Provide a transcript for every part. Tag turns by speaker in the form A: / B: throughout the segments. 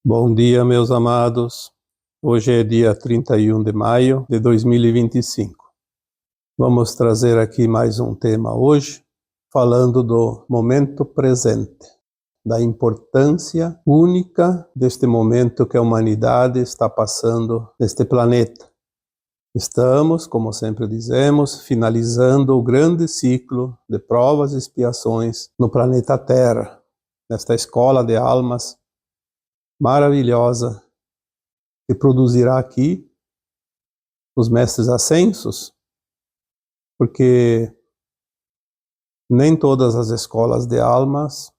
A: Bom dia, meus amados. Hoje é dia 31 de maio de 2025. Vamos trazer aqui mais um tema hoje, falando do momento presente, da importância única deste momento que a humanidade está passando neste planeta. Estamos, como sempre dizemos, finalizando o grande ciclo de provas e expiações no planeta Terra, nesta escola de almas maravilhosa que produzirá aqui os mestres ascensos, porque nem todas as escolas de almas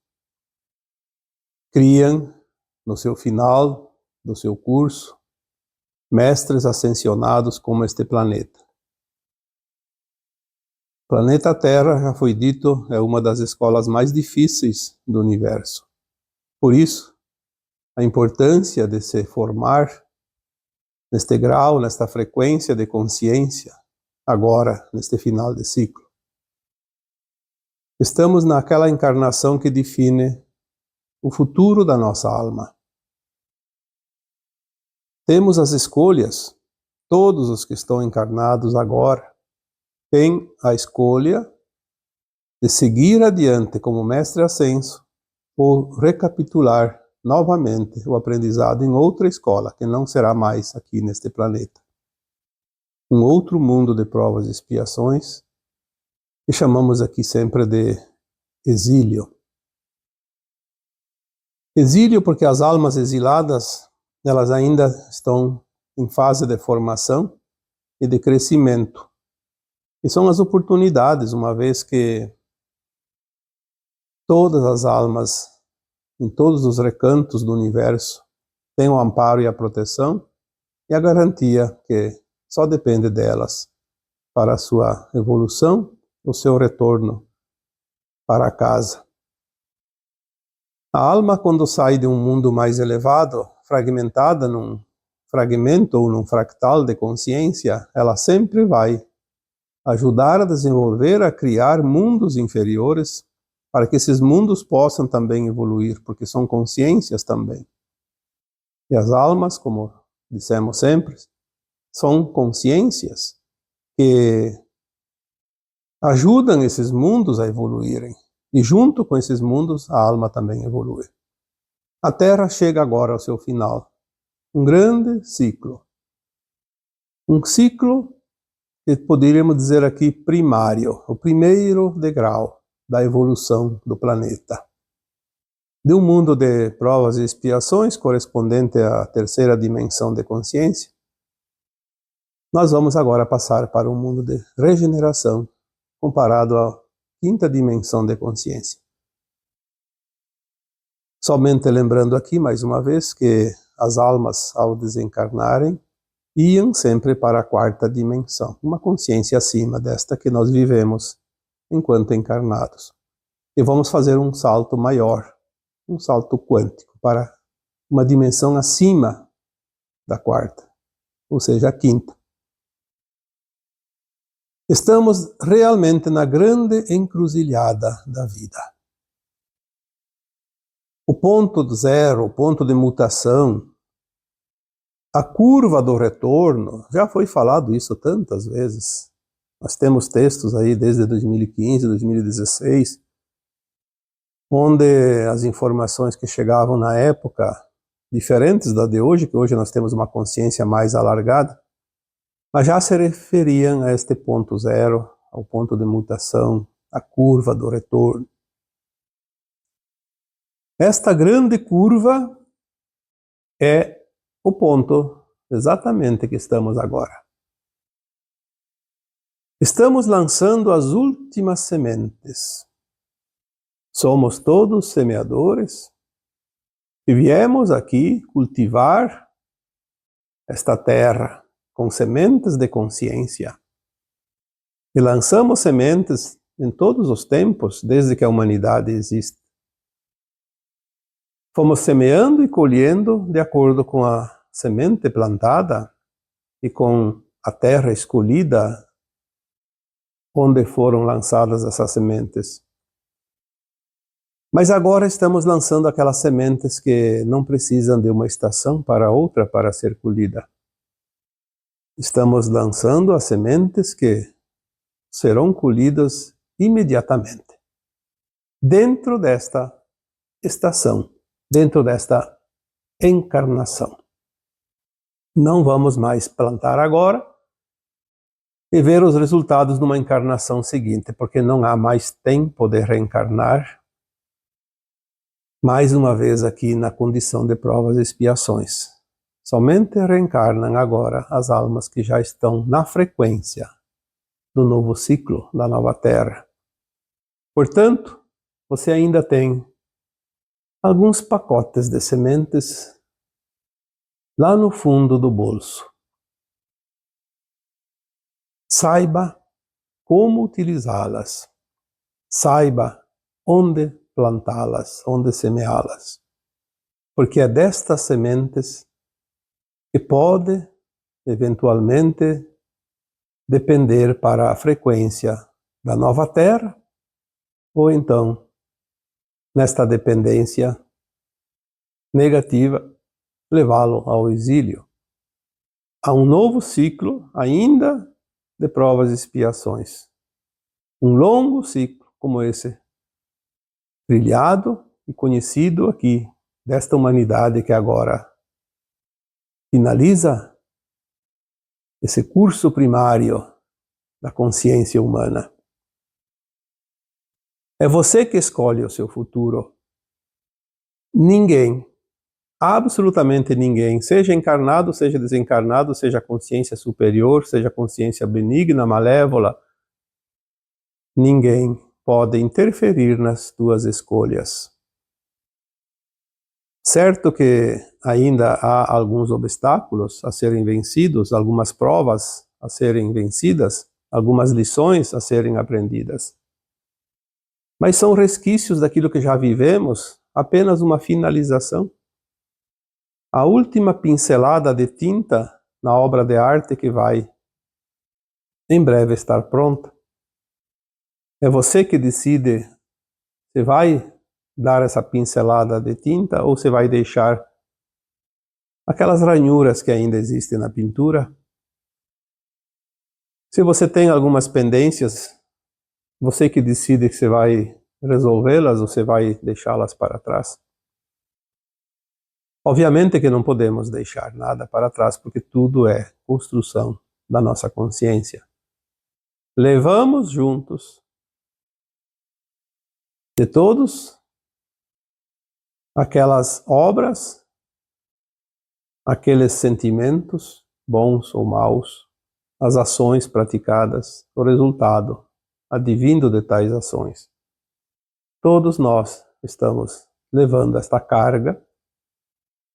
A: criam no seu final do seu curso mestres ascensionados como este planeta. O planeta Terra, já foi dito, é uma das escolas mais difíceis do universo. Por isso, a importância de se formar neste grau, nesta frequência de consciência, agora, neste final de ciclo. Estamos naquela encarnação que define o futuro da nossa alma. Temos as escolhas, todos os que estão encarnados agora têm a escolha de seguir adiante como mestre ascenso ou recapitular novamente o aprendizado em outra escola, que não será mais aqui neste planeta. Um outro mundo de provas e expiações, que chamamos aqui sempre de exílio. Exílio porque as almas exiladas, elas ainda estão em fase de formação e de crescimento. E são as oportunidades, uma vez que todas as almas, em todos os recantos do universo, têm o amparo e a proteção e a garantia que só depende delas para a sua evolução, o seu retorno para casa. A alma, quando sai de um mundo mais elevado, fragmentada num fragmento ou num fractal de consciência, ela sempre vai ajudar a desenvolver, a criar mundos inferiores, para que esses mundos possam também evoluir, porque são consciências também. E as almas, como dissemos sempre, são consciências que ajudam esses mundos a evoluírem. E junto com esses mundos, a alma também evolui. A Terra chega agora ao seu final. Um grande ciclo. Um ciclo que poderíamos dizer aqui primário, o primeiro degrau da evolução do planeta. De um mundo de provas e expiações, correspondente à terceira dimensão de consciência, nós vamos agora passar para um mundo de regeneração, comparado à quinta dimensão de consciência. Somente lembrando aqui, mais uma vez, que as almas, ao desencarnarem, iam sempre para a quarta dimensão, uma consciência acima desta que nós vivemos enquanto encarnados. E vamos fazer um salto maior, um salto quântico, para uma dimensão acima da quarta, ou seja, a quinta. Estamos realmente na grande encruzilhada da vida. O ponto zero, o ponto de mutação, a curva do retorno, já foi falado isso tantas vezes. Nós temos textos aí desde 2015, 2016, onde as informações que chegavam na época, diferentes da de hoje, que hoje nós temos uma consciência mais alargada, mas já se referiam a este ponto zero, ao ponto de mutação, a curva do retorno. Esta grande curva é o ponto exatamente que estamos agora. Estamos lançando as últimas sementes. Somos todos semeadores e viemos aqui cultivar esta terra com sementes de consciência. E lançamos sementes em todos os tempos, desde que a humanidade existe. Fomos semeando e colhendo de acordo com a semente plantada e com a terra escolhida onde foram lançadas essas sementes. Mas agora estamos lançando aquelas sementes que não precisam de uma estação para outra para ser colhida. Estamos lançando as sementes que serão colhidas imediatamente, dentro desta estação, dentro desta encarnação. Não vamos mais plantar agora e ver os resultados numa encarnação seguinte, porque não há mais tempo de reencarnar mais uma vez aqui na condição de provas e expiações. Somente reencarnam agora as almas que já estão na frequência do novo ciclo, da nova Terra. Portanto, você ainda tem alguns pacotes de sementes lá no fundo do bolso. Saiba como utilizá-las. Saiba onde plantá-las, onde semeá-las. Porque é destas sementes que pode, eventualmente, depender para a frequência da nova Terra, ou então, nesta dependência negativa, levá-lo ao exílio, a um novo ciclo ainda de provas e expiações. Um longo ciclo como esse, trilhado e conhecido aqui, desta humanidade que agora finaliza esse curso primário da consciência humana. É você que escolhe o seu futuro. Ninguém, absolutamente ninguém, seja encarnado, seja desencarnado, seja consciência superior, seja consciência benigna, malévola, ninguém pode interferir nas tuas escolhas. Certo que ainda há alguns obstáculos a serem vencidos, algumas provas a serem vencidas, algumas lições a serem aprendidas. Mas são resquícios daquilo que já vivemos, apenas uma finalização. A última pincelada de tinta na obra de arte que vai em breve estar pronta. É você que decide se vai dar essa pincelada de tinta ou se vai deixar aquelas ranhuras que ainda existem na pintura. Se você tem algumas pendências, você que decide que você vai resolvê-las ou você vai deixá-las para trás. Obviamente que não podemos deixar nada para trás, porque tudo é construção da nossa consciência. Levamos juntos de todos aquelas obras, aqueles sentimentos, bons ou maus, as ações praticadas, o resultado advindo de tais ações. Todos nós estamos levando esta carga,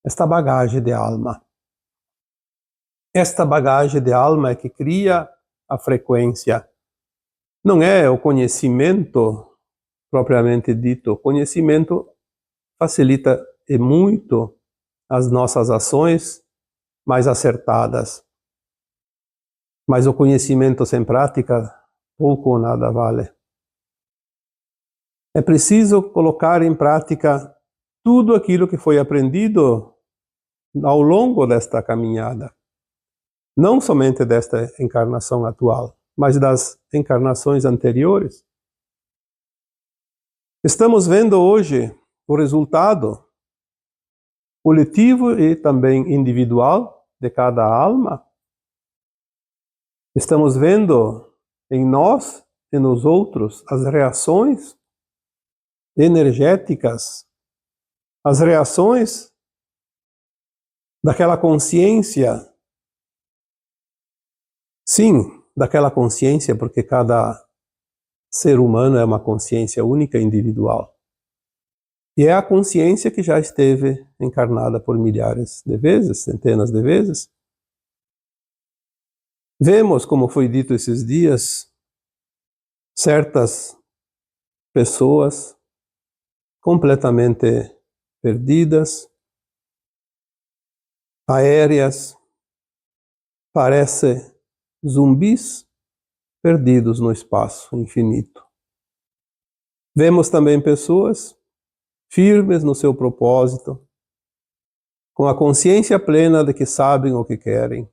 A: esta bagagem de alma. Esta bagagem de alma é que cria a frequência. Não é o conhecimento propriamente dito. O conhecimento facilita e muito as nossas ações mais acertadas. Mas o conhecimento sem prática, pouco ou nada vale. É preciso colocar em prática tudo aquilo que foi aprendido ao longo desta caminhada. Não somente desta encarnação atual, mas das encarnações anteriores. Estamos vendo hoje o resultado coletivo e também individual de cada alma. Estamos vendo em nós e nos outros as reações energéticas, as reações daquela consciência. Sim, daquela consciência, porque cada ser humano é uma consciência única e individual. E é a consciência que já esteve encarnada por milhares de vezes, centenas de vezes. Vemos, como foi dito esses dias, certas pessoas completamente perdidas, aéreas, parece zumbis perdidos no espaço infinito. Vemos também pessoas firmes no seu propósito, com a consciência plena de que sabem o que querem,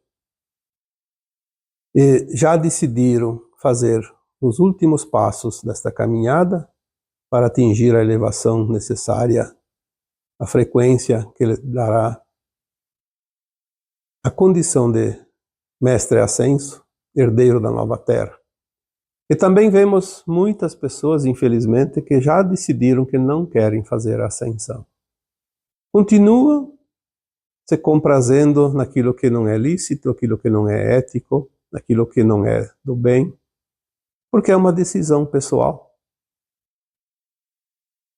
A: e já decidiram fazer os últimos passos desta caminhada para atingir a elevação necessária, a frequência que lhe dará a condição de mestre ascenso, herdeiro da nova terra. E também vemos muitas pessoas, infelizmente, que já decidiram que não querem fazer a ascensão. Continuam se comprazendo naquilo que não é lícito, aquilo que não é ético, naquilo que não é do bem, porque é uma decisão pessoal.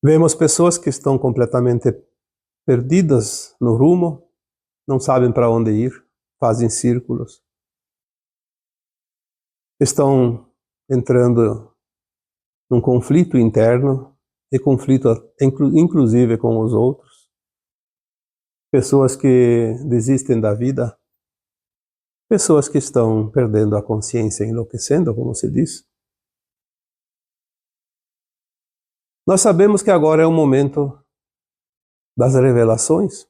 A: Vemos pessoas que estão completamente perdidas no rumo, não sabem para onde ir, fazem círculos, estão entrando num conflito interno e conflito inclusive com os outros. Pessoas que desistem da vida, pessoas que estão perdendo a consciência, enlouquecendo, como se diz. Nós sabemos que agora é o momento das revelações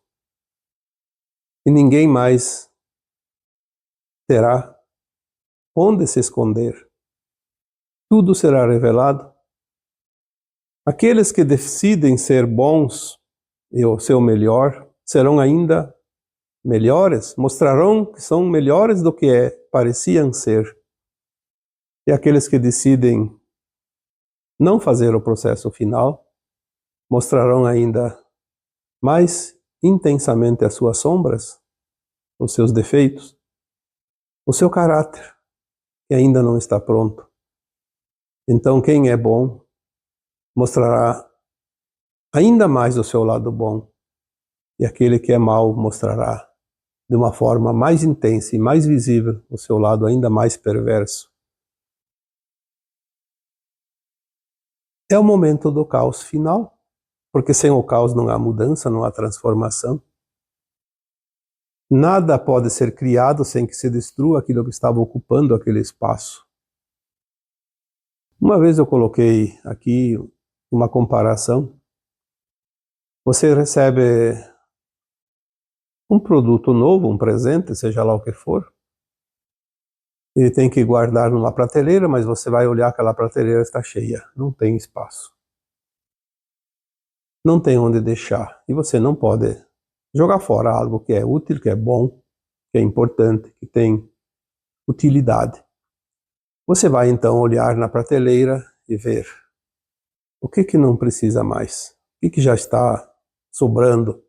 A: e ninguém mais terá onde se esconder. Tudo será revelado. Aqueles que decidem ser bons e o seu melhor serão ainda melhores, mostrarão que são melhores do que pareciam ser. E aqueles que decidem não fazer o processo final mostrarão ainda mais intensamente as suas sombras, os seus defeitos, o seu caráter, que ainda não está pronto. Então, quem é bom mostrará ainda mais o seu lado bom, e aquele que é mau mostrará de uma forma mais intensa e mais visível o seu lado ainda mais perverso. É o momento do caos final, porque sem o caos não há mudança, não há transformação. Nada pode ser criado sem que se destrua aquilo que estava ocupando aquele espaço. Uma vez eu coloquei aqui uma comparação. Você recebe um produto novo, um presente, seja lá o que for, e tem que guardar numa prateleira, mas você vai olhar, aquela prateleira está cheia, não tem espaço. Não tem onde deixar, e você não pode jogar fora algo que é útil, que é bom, que é importante, que tem utilidade. Você vai então olhar na prateleira e ver o que não precisa mais, o que já está sobrando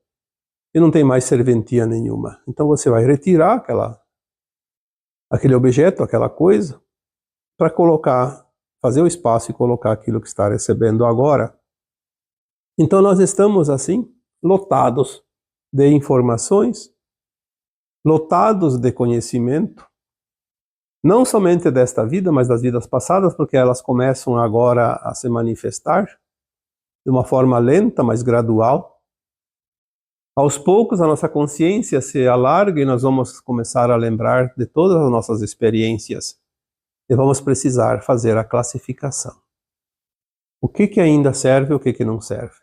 A: e não tem mais serventia nenhuma. Então você vai retirar aquele objeto, aquela coisa, para fazer o espaço e colocar aquilo que está recebendo agora. Então nós estamos assim, lotados de informações, lotados de conhecimento, não somente desta vida, mas das vidas passadas, porque elas começam agora a se manifestar de uma forma lenta, mas gradual. Aos poucos a nossa consciência se alarga e nós vamos começar a lembrar de todas as nossas experiências e vamos precisar fazer a classificação. O que ainda serve e o que não serve?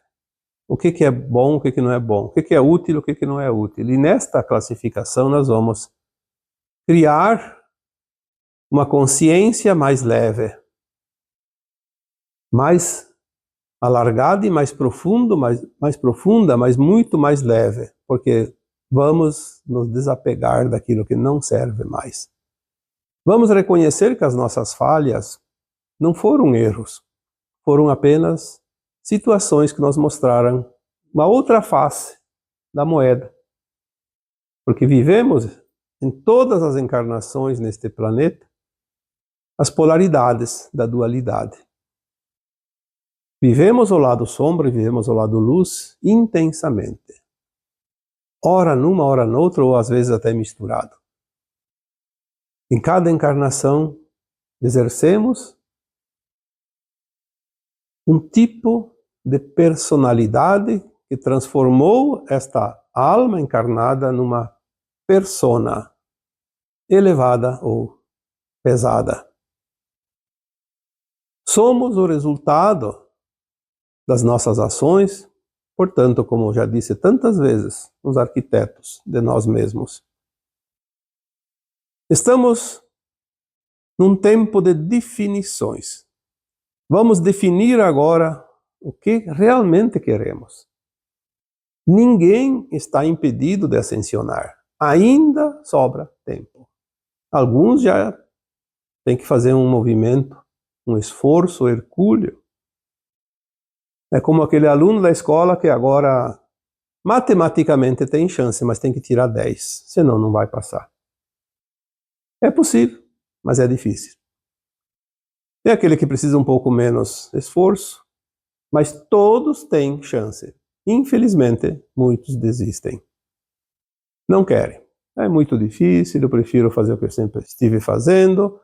A: O que é bom, o que não é bom? O que é útil, o que não é útil? E nesta classificação nós vamos criar uma consciência mais leve, mais alargada e mais profunda, mas muito mais leve, porque vamos nos desapegar daquilo que não serve mais. Vamos reconhecer que as nossas falhas não foram erros, foram apenas situações que nos mostraram uma outra face da moeda. Porque vivemos em todas as encarnações neste planeta as polaridades da dualidade. Vivemos o lado sombra e vivemos o lado luz intensamente. Ora numa, ora noutra, ou às vezes até misturado. Em cada encarnação, exercemos um tipo de personalidade que transformou esta alma encarnada numa persona elevada ou pesada. Somos o resultado das nossas ações, Portanto, como já disse tantas vezes, os arquitetos de nós mesmos. Estamos num tempo de definições. Vamos definir agora o que realmente queremos. Ninguém está impedido de ascensionar. Ainda sobra tempo. Alguns já têm que fazer um movimento, um esforço hercúleo. É como aquele aluno da escola que agora matematicamente tem chance, mas tem que tirar 10, senão não vai passar. É possível, mas é difícil. É aquele que precisa um pouco menos esforço, mas todos têm chance. Infelizmente, muitos desistem. Não querem. É muito difícil, eu prefiro fazer o que eu sempre estive fazendo.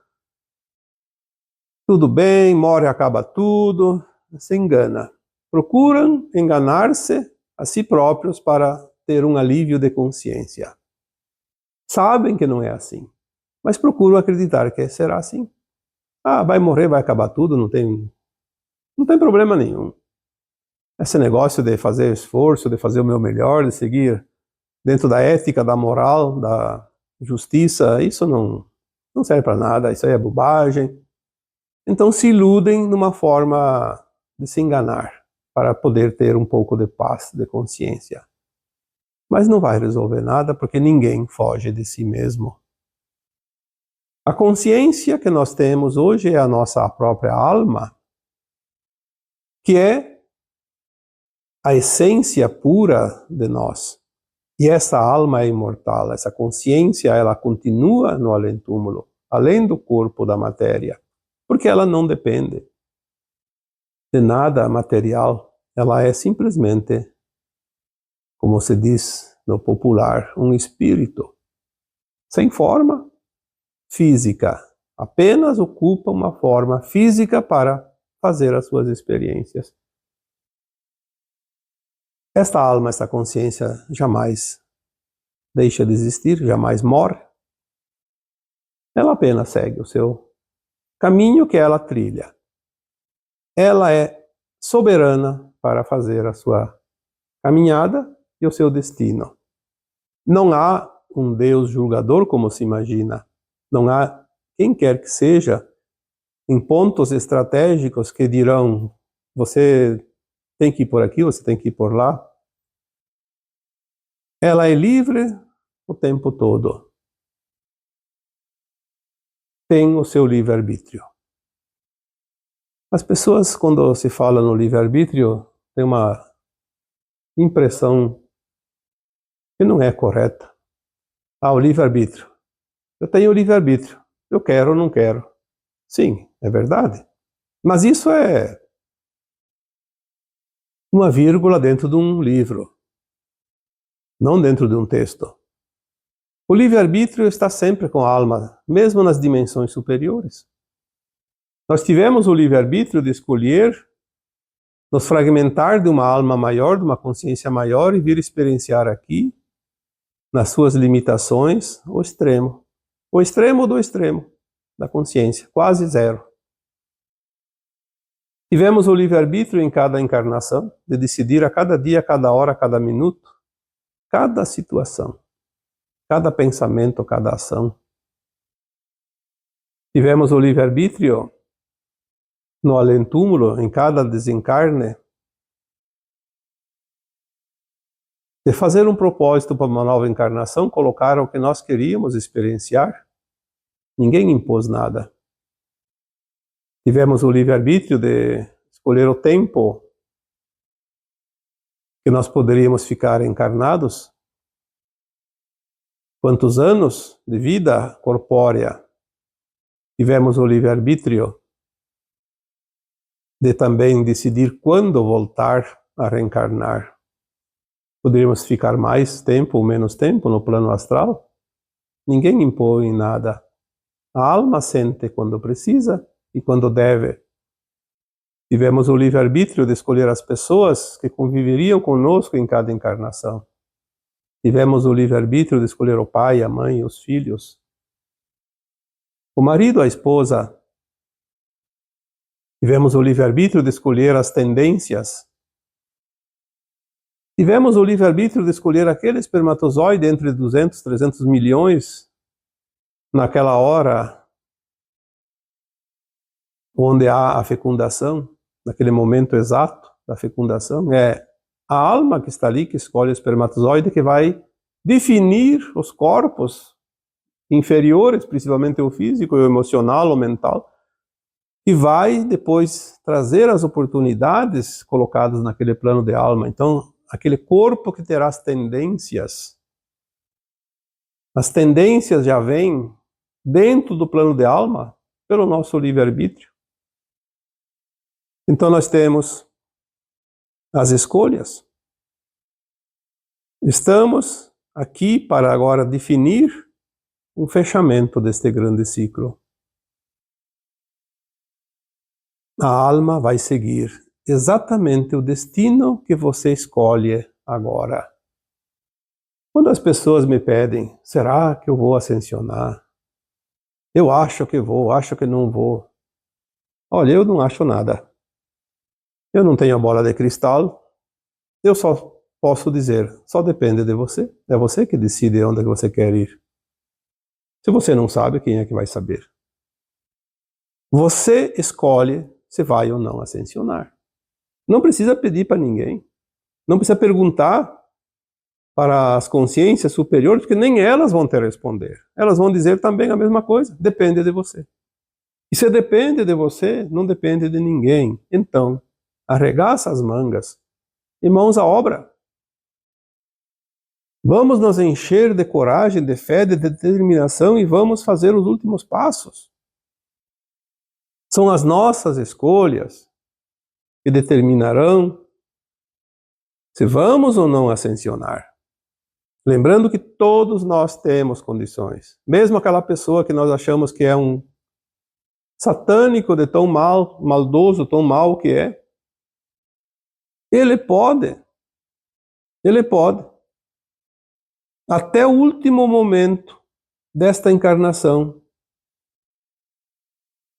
A: Tudo bem, morre, acaba tudo. Se engana. Procuram enganar-se a si próprios para ter um alívio de consciência. Sabem que não é assim, mas procuram acreditar que será assim. Ah, vai morrer, vai acabar tudo, não tem problema nenhum. Esse negócio de fazer esforço, de fazer o meu melhor, de seguir dentro da ética, da moral, da justiça, isso não serve para nada, isso aí é bobagem. Então se iludem numa forma de se enganar, para poder ter um pouco de paz, de consciência. Mas não vai resolver nada, porque ninguém foge de si mesmo. A consciência que nós temos hoje é a nossa própria alma, que é a essência pura de nós. E essa alma é imortal, essa consciência, ela continua no além-túmulo, além do corpo da matéria, porque ela não depende de nada material, ela é simplesmente, como se diz no popular, um espírito, sem forma física, apenas ocupa uma forma física para fazer as suas experiências. Esta alma, esta consciência jamais deixa de existir, jamais morre. Ela apenas segue o seu caminho que ela trilha. Ela é soberana para fazer a sua caminhada e o seu destino. Não há um Deus julgador como se imagina. Não há quem quer que seja em pontos estratégicos que dirão: você tem que ir por aqui, você tem que ir por lá. Ela é livre o tempo todo. Tem o seu livre-arbítrio. As pessoas, quando se fala no livre-arbítrio, têm uma impressão que não é correta. Ah, o livre-arbítrio. Eu tenho o livre-arbítrio. Eu quero ou não quero. Sim, é verdade. Mas isso é uma vírgula dentro de um livro, não dentro de um texto. O livre-arbítrio está sempre com a alma, mesmo nas dimensões superiores. Nós tivemos o livre-arbítrio de escolher nos fragmentar de uma alma maior, de uma consciência maior e vir experienciar aqui, nas suas limitações, o extremo. O extremo do extremo da consciência, quase zero. Tivemos o livre-arbítrio em cada encarnação, de decidir a cada dia, a cada hora, a cada minuto, cada situação, cada pensamento, cada ação. Tivemos o livre-arbítrio no além-túmulo, em cada desencarne, de fazer um propósito para uma nova encarnação, colocar o que nós queríamos experienciar. Ninguém impôs nada. Tivemos o livre-arbítrio de escolher o tempo que nós poderíamos ficar encarnados, quantos anos de vida corpórea. Tivemos o livre-arbítrio de também decidir quando voltar a reencarnar. Poderíamos ficar mais tempo ou menos tempo no plano astral? Ninguém impõe nada. A alma sente quando precisa e quando deve. Tivemos o livre-arbítrio de escolher as pessoas que conviveriam conosco em cada encarnação. Tivemos o livre-arbítrio de escolher o pai, a mãe, os filhos, o marido, a esposa. Tivemos o livre-arbítrio de escolher as tendências Tivemos o livre-arbítrio de escolher aquele espermatozoide entre 200, 300 milhões, naquela hora onde há a fecundação, naquele momento exato da fecundação. É a alma que está ali, que escolhe o espermatozoide, que vai definir os corpos inferiores, principalmente o físico, o emocional, o mental, e vai depois trazer as oportunidades colocadas naquele plano de alma. Então, aquele corpo que terá as tendências já vêm dentro do plano de alma pelo nosso livre-arbítrio. Então nós temos as escolhas. Estamos aqui para agora definir um fechamento deste grande ciclo. A alma vai seguir exatamente o destino que você escolhe agora. Quando as pessoas me pedem, será que eu vou ascensionar? Eu acho que vou, acho que não vou. Olha, eu não acho nada. Eu não tenho a bola de cristal. Eu só posso dizer, só depende de você. É você que decide onde você quer ir. Se você não sabe, quem é que vai saber? Você escolhe se vai ou não ascensionar. Não precisa pedir para ninguém. Não precisa perguntar para as consciências superiores, porque nem elas vão te responder. Elas vão dizer também a mesma coisa. Depende de você. E se depende de você, não depende de ninguém. Então, arregaça as mangas e mãos à obra. Vamos nos encher de coragem, de fé, de determinação e vamos fazer os últimos passos. São as nossas escolhas que determinarão se vamos ou não ascensionar. Lembrando que todos nós temos condições. Mesmo aquela pessoa que nós achamos que é um satânico de tão maldoso, tão mal que é, ele pode, até o último momento desta encarnação.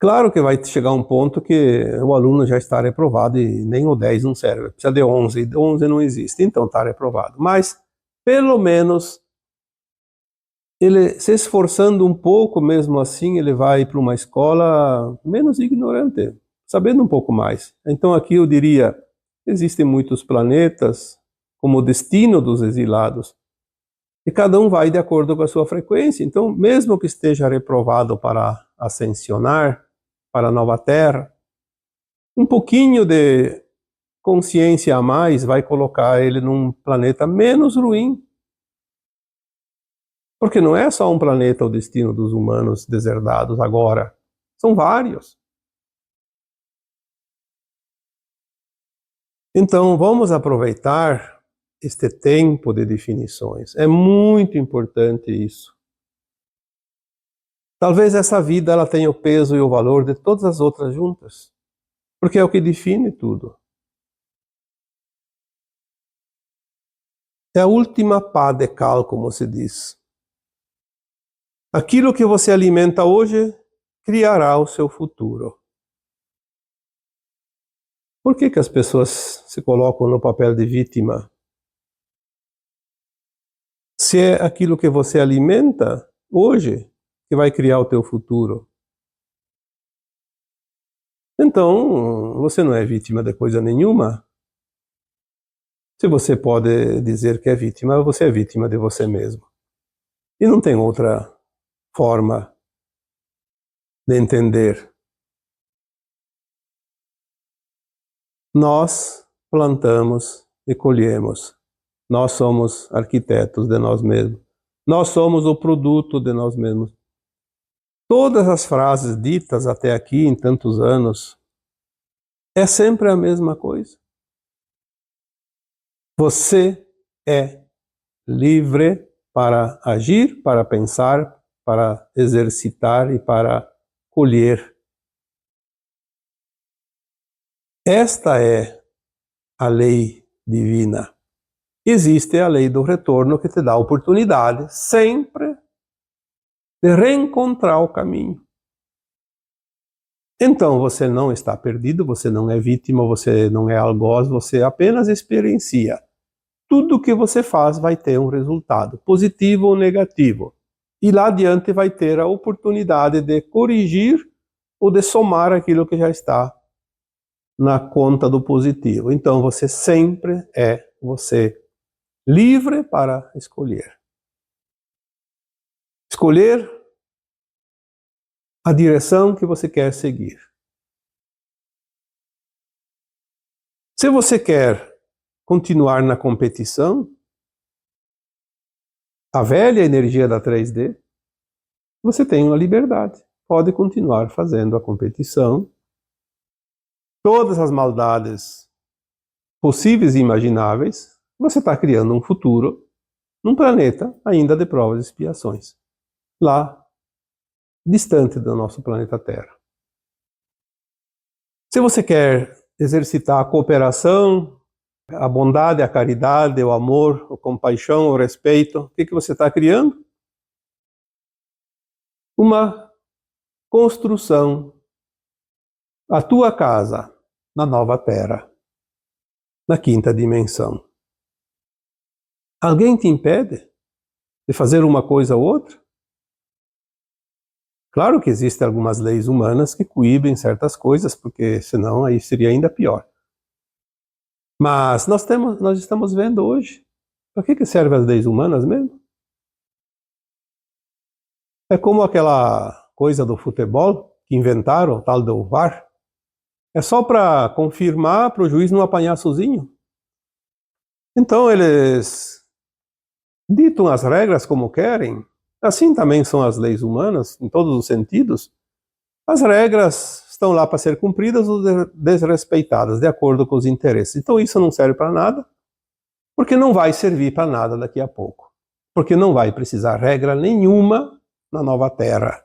A: Claro que vai chegar um ponto que o aluno já está reprovado e nem o 10 não serve, precisa de 11, 11 não existe, então está reprovado. Mas, pelo menos, ele se esforçando um pouco mesmo assim, ele vai para uma escola menos ignorante, sabendo um pouco mais. Então aqui eu diria, existem muitos planetas como o destino dos exilados, e cada um vai de acordo com a sua frequência. Então, mesmo que esteja reprovado para ascensionar para a nova Terra, um pouquinho de consciência a mais vai colocar ele num planeta menos ruim. Porque não é só um planeta o destino dos humanos deserdados agora. São vários. Então, vamos aproveitar este tempo de definições. É muito importante isso. Talvez essa vida ela tenha o peso e o valor de todas as outras juntas, porque é o que define tudo. É a última pá de cal, como se diz. Aquilo que você alimenta hoje criará o seu futuro. Por que as pessoas se colocam no papel de vítima? Se é aquilo que você alimenta hoje que vai criar o teu futuro. Então, você não é vítima de coisa nenhuma. Se você pode dizer que é vítima, você é vítima de você mesmo. E não tem outra forma de entender. Nós plantamos e colhemos. Nós somos arquitetos de nós mesmos. Nós somos o produto de nós mesmos. Todas as frases ditas até aqui em tantos anos é sempre a mesma coisa. Você é livre para agir, para pensar, para exercitar e para colher. Esta é a lei divina. Existe a lei do retorno que te dá a oportunidade sempre de reencontrar o caminho. Então você não está perdido, você não é vítima, você não é algoz, você apenas experiencia tudo que você faz vai ter um resultado, positivo ou negativo. E lá adiante vai ter a oportunidade de corrigir ou de somar aquilo que já está na conta do positivo. Então você sempre é você livre para escolher. Escolher a direção que você quer seguir. Se você quer continuar na competição, a velha energia da 3D, você tem uma liberdade. Pode continuar fazendo a competição. Todas as maldades possíveis e imagináveis, você está criando um futuro num planeta ainda de provas e expiações. Lá, distante do nosso planeta Terra. Se você quer exercitar a cooperação, a bondade, a caridade, o amor, a compaixão, o respeito, o que você está criando? Uma construção, a tua casa, na nova Terra, na quinta dimensão. Alguém te impede de fazer uma coisa ou outra? Claro que existem algumas leis humanas que coíbem certas coisas, porque senão aí seria ainda pior. Mas nós estamos vendo hoje, para que servem as leis humanas mesmo? É como aquela coisa do futebol que inventaram, o tal do VAR. É só para confirmar, para o juiz não apanhar sozinho. Então eles ditam as regras como querem. Assim também são as leis humanas, em todos os sentidos. As regras estão lá para ser cumpridas ou desrespeitadas, de acordo com os interesses. Então isso não serve para nada, porque não vai servir para nada daqui a pouco. Porque não vai precisar regra nenhuma na nova Terra.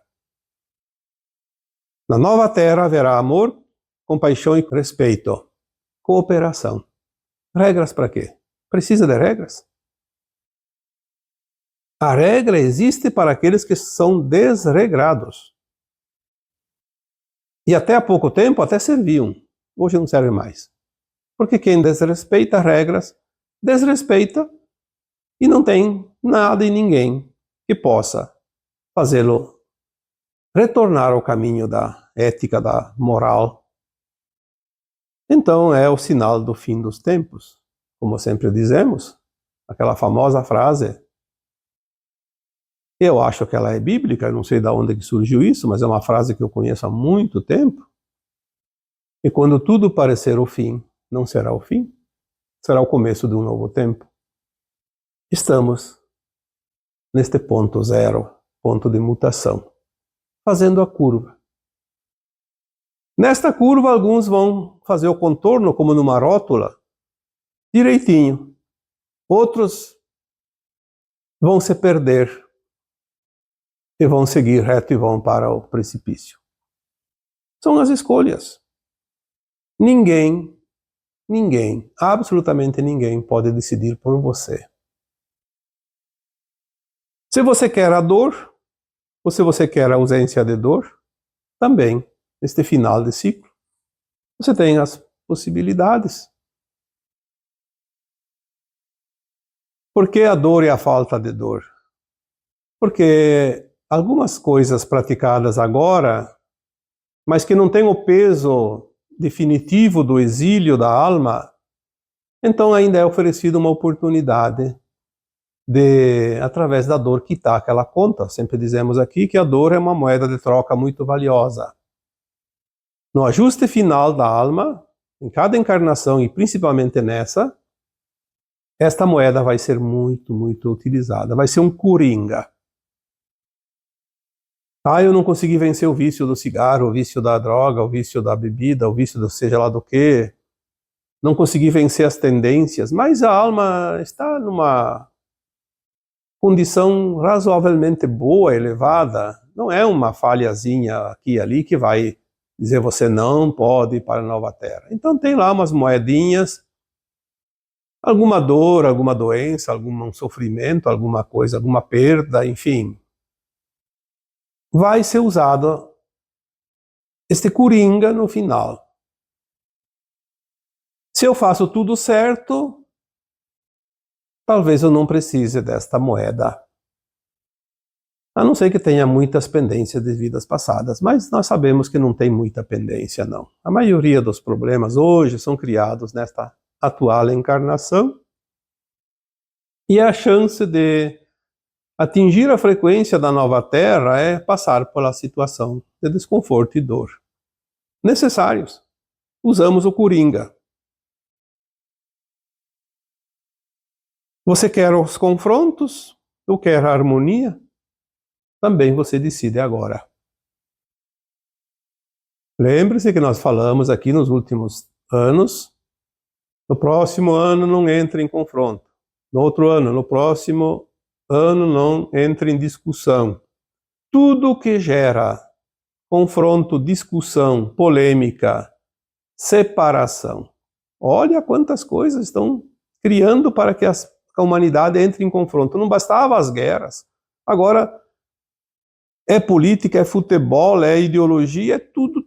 A: Na nova Terra haverá amor, compaixão e respeito. Cooperação. Regras para quê? Precisa de regras? A regra existe para aqueles que são desregrados. E até há pouco tempo até serviam. Hoje não serve mais. Porque quem desrespeita regras, desrespeita e não tem nada e ninguém que possa fazê-lo retornar ao caminho da ética, da moral. Então é o sinal do fim dos tempos. Como sempre dizemos, aquela famosa frase, eu acho que ela é bíblica, não sei de onde que surgiu isso, mas é uma frase que eu conheço há muito tempo. E quando tudo parecer o fim, não será o fim, será o começo de um novo tempo. Estamos neste ponto zero, ponto de mutação, fazendo a curva. Nesta curva, alguns vão fazer o contorno, como numa rótula, direitinho. Outros vão se perder e vão seguir reto e vão para o precipício. São as escolhas. Ninguém, absolutamente ninguém pode decidir por você. Se você quer a dor, ou se você quer a ausência de dor, também, neste final de ciclo, você tem as possibilidades. Por que a dor e a falta de dor? Porque algumas coisas praticadas agora, mas que não têm o peso definitivo do exílio da alma, então ainda é oferecida uma oportunidade de, através da dor, quitar aquela conta. Sempre dizemos aqui que a dor é uma moeda de troca muito valiosa. No ajuste final da alma, em cada encarnação e principalmente nessa, esta moeda vai ser muito, muito utilizada. Vai ser um coringa. Eu não consegui vencer o vício do cigarro, o vício da droga, o vício da bebida, o vício do seja lá do que. Não consegui vencer as tendências, mas a alma está numa condição razoavelmente boa, elevada. Não é uma falhazinha aqui e ali que vai dizer você não pode ir para a nova Terra. Então tem lá umas moedinhas, alguma dor, alguma doença, algum sofrimento, alguma coisa, alguma perda, enfim. Vai ser usado este coringa no final. Se eu faço tudo certo, talvez eu não precise desta moeda. A não ser que tenha muitas pendências de vidas passadas, mas nós sabemos que não tem muita pendência, não. A maioria dos problemas hoje são criados nesta atual encarnação, e a chance de atingir a frequência da nova Terra é passar pela situação de desconforto e dor. Necessários. Usamos o Coringa. Você quer os confrontos ou quer a harmonia? Também você decide agora. Lembre-se que nós falamos aqui nos últimos anos, no próximo ano não entre em confronto. No outro ano, no próximo ano não entre em discussão. Tudo que gera confronto, discussão, polêmica, separação. Olha quantas coisas estão criando para que a humanidade entre em confronto. Não bastava as guerras. Agora é política, é futebol, é ideologia, é tudo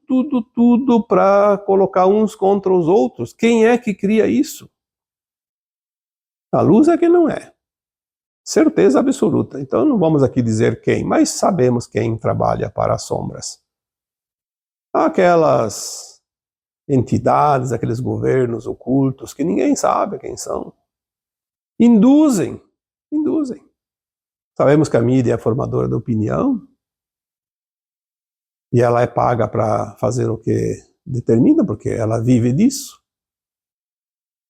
A: para colocar uns contra os outros. Quem é que cria isso? A luz é que não é. Certeza absoluta. Então não vamos aqui dizer quem, mas sabemos quem trabalha para as sombras. Aquelas entidades, aqueles governos ocultos que ninguém sabe quem são. Induzem. Sabemos que a mídia é formadora de opinião e ela é paga para fazer o que determina, porque ela vive disso.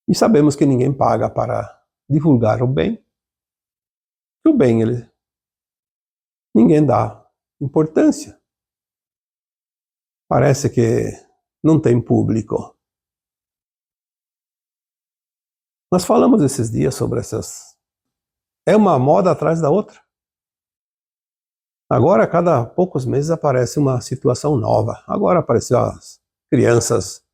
A: E sabemos que ninguém paga para divulgar o bem. O bem, ninguém dá importância. Parece que não tem público. Nós falamos esses dias sobre essas... É uma moda atrás da outra. Agora, a cada poucos meses aparece uma situação nova. Agora apareceu as crianças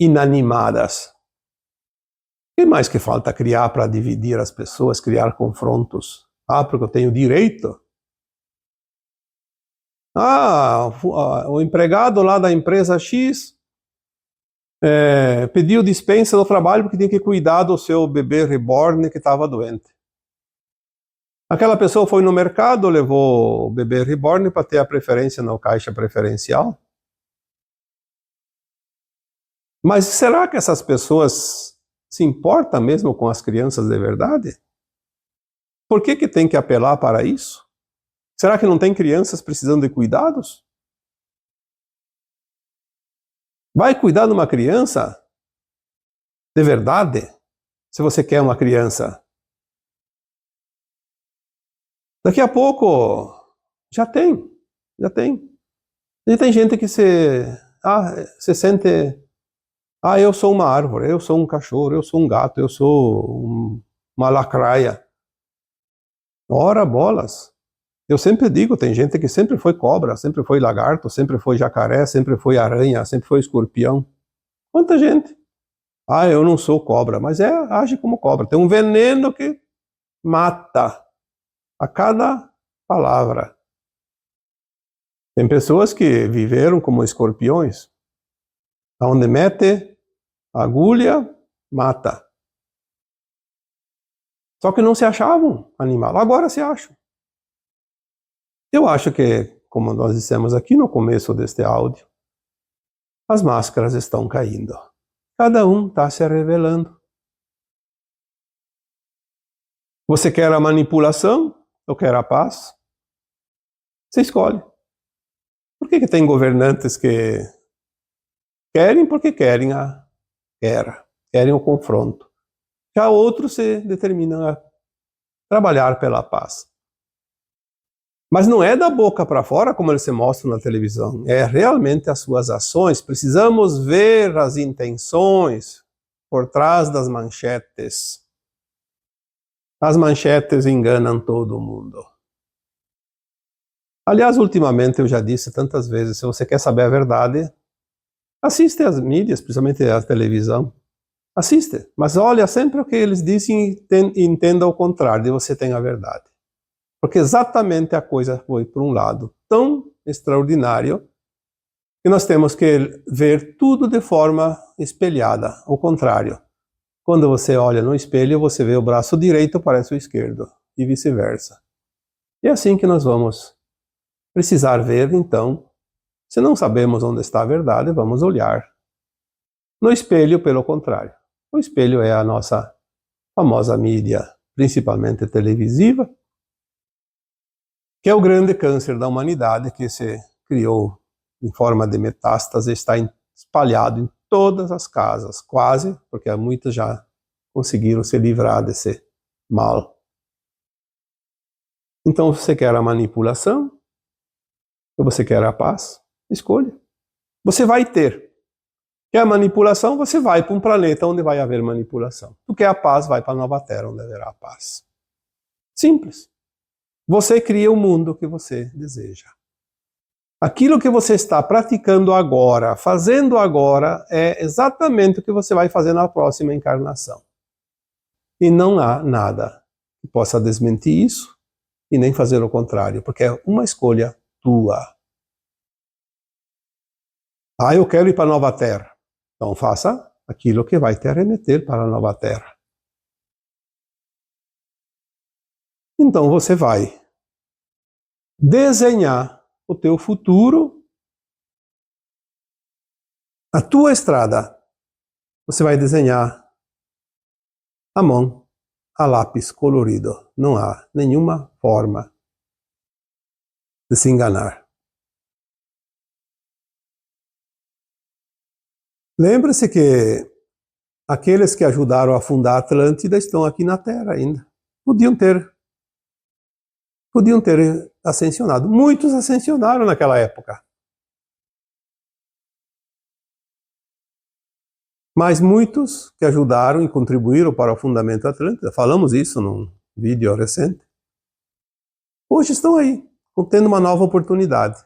A: inanimadas. O que mais que falta criar para dividir as pessoas, criar confrontos? Ah, porque eu tenho direito? Ah, o empregado lá da empresa X pediu dispensa do trabalho porque tinha que cuidar do seu bebê reborn que estava doente. Aquela pessoa foi no mercado, levou o bebê reborn para ter a preferência na caixa preferencial. Mas será que essas pessoas se importam mesmo com as crianças de verdade? Por que tem que apelar para isso? Será que não tem crianças precisando de cuidados? Vai cuidar de uma criança de verdade? Se você quer uma criança. Daqui a pouco, já tem. E tem gente que se sente... eu sou uma árvore, eu sou um cachorro, eu sou um gato, eu sou uma lacraia. Ora bolas. Eu sempre digo, tem gente que sempre foi cobra, sempre foi lagarto, sempre foi jacaré, sempre foi aranha, sempre foi escorpião. Quanta gente? Eu não sou cobra, mas age como cobra. Tem um veneno que mata a cada palavra. Tem pessoas que viveram como escorpiões. Onde mete agulha, mata. Só que não se achavam animal, agora se acham. Eu acho que, como nós dissemos aqui no começo deste áudio, as máscaras estão caindo. Cada um está se revelando. Você quer a manipulação ou quer a paz? Você escolhe. Por que tem governantes que querem porque querem a guerra, querem o confronto? Já outros se determinam a trabalhar pela paz. Mas não é da boca para fora como eles se mostram na televisão, é realmente as suas ações. Precisamos ver as intenções por trás das manchetes. As manchetes enganam todo mundo. Aliás, ultimamente eu já disse tantas vezes, se você quer saber a verdade, assiste às mídias, principalmente a televisão. Assiste, mas olha sempre o que eles dizem e entenda o contrário, e você tem a verdade. Porque exatamente a coisa foi por um lado tão extraordinário que nós temos que ver tudo de forma espelhada, ao contrário. Quando você olha no espelho, você vê o braço direito parece o esquerdo, e vice-versa. E é assim que nós vamos precisar ver, então, se não sabemos onde está a verdade, vamos olhar. No espelho, pelo contrário. O espelho é a nossa famosa mídia, principalmente televisiva, que é o grande câncer da humanidade que se criou em forma de metástase, está espalhado em todas as casas, quase, porque muitas já conseguiram se livrar desse mal. Então, você quer a manipulação? Ou você quer a paz? Escolha. Você vai ter. Quer a manipulação? Você vai para um planeta onde vai haver manipulação. Tu quer a paz? Vai para a nova Terra, onde haverá paz. Simples. Você cria o mundo que você deseja. Aquilo que você está praticando agora, fazendo agora, é exatamente o que você vai fazer na próxima encarnação. E não há nada que possa desmentir isso e nem fazer o contrário, porque é uma escolha tua. Ah, eu quero ir para a nova Terra. Então faça aquilo que vai te arremeter para a nova Terra. Então você vai desenhar o teu futuro, a tua estrada. Você vai desenhar à mão, a lápis colorido. Não há nenhuma forma de se enganar. Lembre-se que aqueles que ajudaram a fundar a Atlântida estão aqui na Terra ainda. Podiam ter ascensionado. Muitos ascensionaram naquela época. Mas muitos que ajudaram e contribuíram para o fundamento da Atlântida, falamos isso num vídeo recente, hoje estão aí, tendo uma nova oportunidade.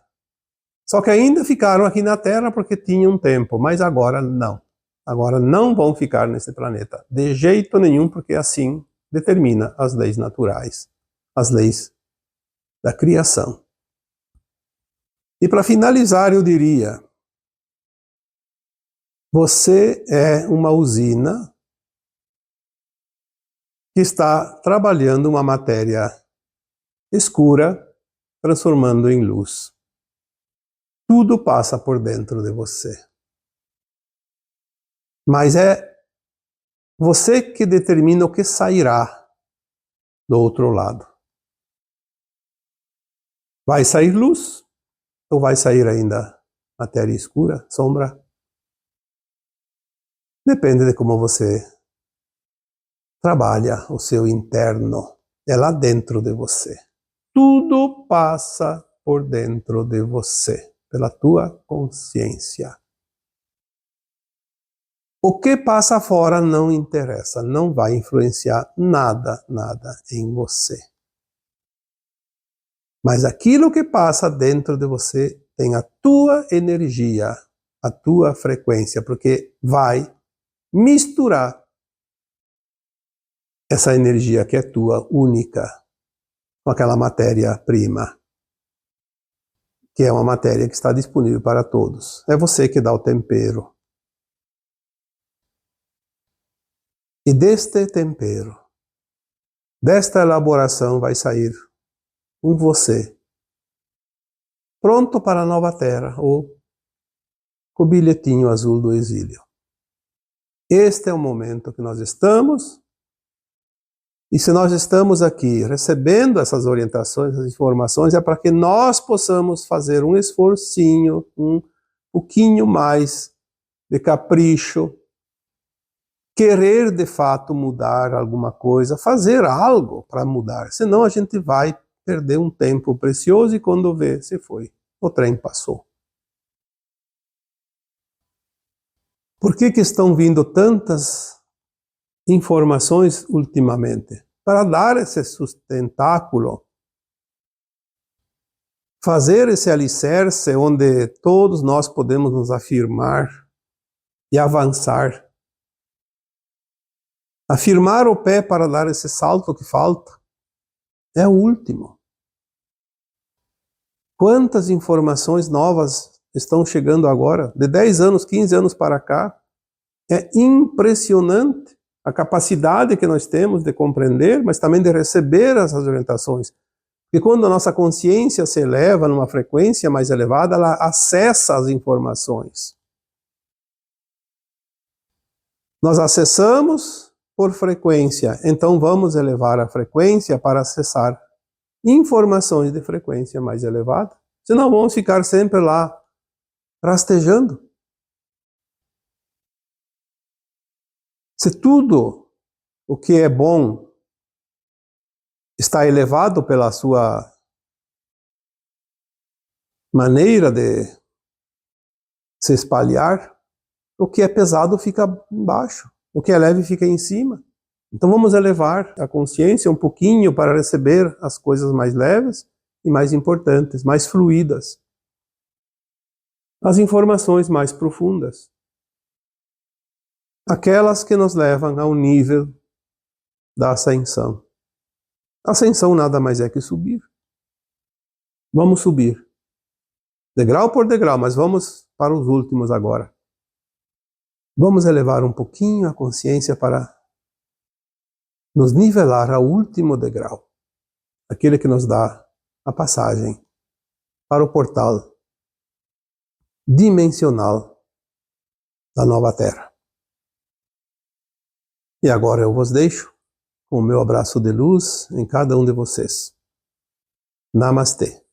A: Só que ainda ficaram aqui na Terra porque tinham tempo, mas agora não. Agora não vão ficar nesse planeta, de jeito nenhum, porque assim determina as leis naturais, as leis da criação. E para finalizar, eu diria, você é uma usina que está trabalhando uma matéria escura, transformando em luz. Tudo passa por dentro de você. Mas é você que determina o que sairá do outro lado. Vai sair luz? Ou vai sair ainda matéria escura, sombra? Depende de como você trabalha o seu interno. É lá dentro de você. Tudo passa por dentro de você, pela tua consciência. O que passa fora não interessa, não vai influenciar nada em você. Mas aquilo que passa dentro de você tem a tua energia, a tua frequência, porque vai misturar essa energia que é tua, única, com aquela matéria-prima, que é uma matéria que está disponível para todos. É você que dá o tempero. E deste tempero, desta elaboração vai sair um você, pronto para a nova terra, ou com o bilhetinho azul do exílio. Este é o momento que nós estamos, e se nós estamos aqui recebendo essas orientações, essas informações, é para que nós possamos fazer um esforcinho, um pouquinho mais de capricho, querer de fato mudar alguma coisa, fazer algo para mudar, senão a gente vai perder um tempo precioso e quando vê, se foi, o trem passou. Por que estão vindo tantas informações ultimamente? Para dar esse sustentáculo, fazer esse alicerce onde todos nós podemos nos afirmar e avançar. Afirmar o pé para dar esse salto que falta é o último. Quantas informações novas estão chegando agora? De 10 anos, 15 anos para cá. É impressionante a capacidade que nós temos de compreender, mas também de receber essas orientações. Porque quando a nossa consciência se eleva numa frequência mais elevada, ela acessa as informações. Nós acessamos por frequência, então vamos elevar a frequência para acessar informações de frequência mais elevada. Senão vamos ficar sempre lá rastejando. Se tudo o que é bom está elevado pela sua maneira de se espalhar, o que é pesado fica embaixo, o que é leve fica em cima. Então vamos elevar a consciência um pouquinho para receber as coisas mais leves e mais importantes, mais fluídas. As informações mais profundas. Aquelas que nos levam ao nível da ascensão. Ascensão nada mais é que subir. Vamos subir. Degrau por degrau, mas vamos para os últimos agora. Vamos elevar um pouquinho a consciência para nos nivelar ao último degrau. Aquele que nos dá a passagem para o portal dimensional da nova Terra. E agora eu vos deixo com o meu abraço de luz em cada um de vocês. Namastê.